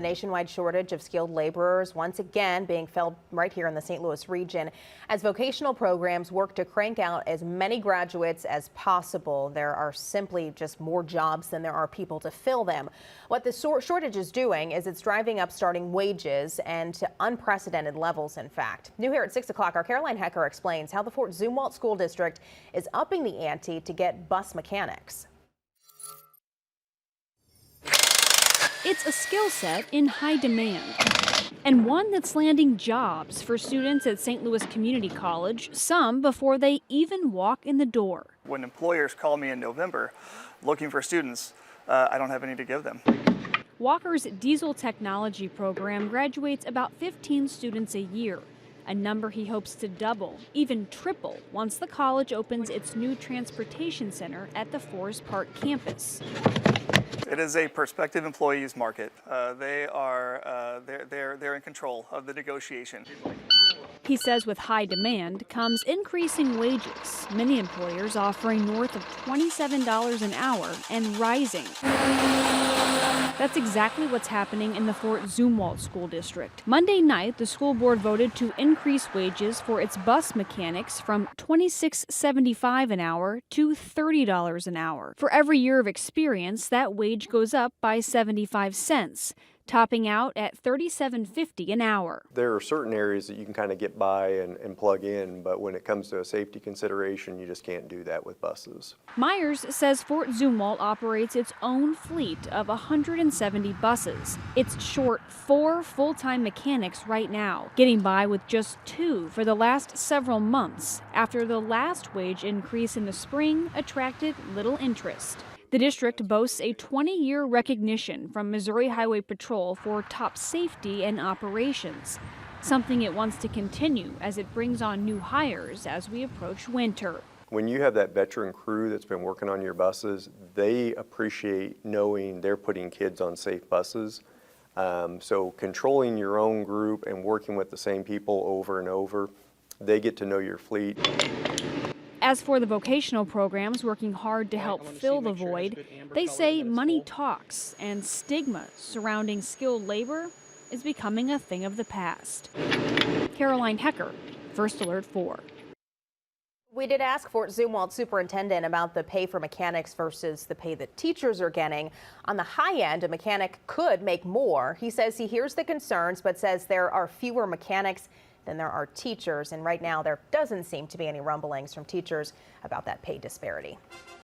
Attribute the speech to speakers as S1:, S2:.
S1: Nationwide shortage of skilled laborers once again being felt right here in the St. Louis region as vocational programs work to crank out as many graduates as possible. There are simply just more jobs than there are people to fill them. What the shortage is doing is it's driving up starting wages and to unprecedented levels, in fact. New here at 6 o'clock, our Caroline Hecker explains how the Fort Zumwalt School District is upping the ante to get bus mechanics.
S2: It's a skill set in high demand, and one that's landing jobs for students at St. Louis Community College, some before they even walk in the door.
S3: When employers call me in November looking for students, I don't have any to give them.
S2: Walker's diesel technology program graduates about 15 students a year, a number he hopes to double, even triple, once the college opens its new transportation center at the Forest Park campus.
S3: It is a prospective employees market. They're in control of the negotiation.
S2: He says with high demand comes increasing wages, many employers offering north of $27 an hour and rising. That's exactly what's happening in the Fort Zumwalt School District. Monday night, the school board voted to increase wages for its bus mechanics from $26.75 an hour to $30 an hour. For every year of experience, that wage goes up by 75 cents. Topping out at $37.50 an hour.
S4: There are certain areas that you can kind of get by and plug in, but when it comes to a safety consideration, you just can't do that with buses.
S2: Myers says Fort Zumwalt operates its own fleet of 170 buses. It's short 4 full-time mechanics right now, getting by with just 2 for the last several months after the last wage increase in the spring attracted little interest. The district boasts a 20-year recognition from Missouri Highway Patrol for top safety and operations, something it wants to continue as it brings on new hires as we approach winter.
S4: When you have that veteran crew that's been working on your buses, they appreciate knowing they're putting kids on safe buses. So controlling your own group and working with the same people over and over, they get to know your fleet.
S2: As for the vocational programs working hard to help fill the void, they say money talks and stigma surrounding skilled labor is becoming a thing of the past. Caroline Hecker, First Alert 4.
S1: We did ask Fort Zumwalt Superintendent about the pay for mechanics versus the pay that teachers are getting. On the high end, a mechanic could make more. He says he hears the concerns, but says there are fewer mechanics than there are teachers. And right now, there doesn't seem to be any rumblings from teachers about that pay disparity.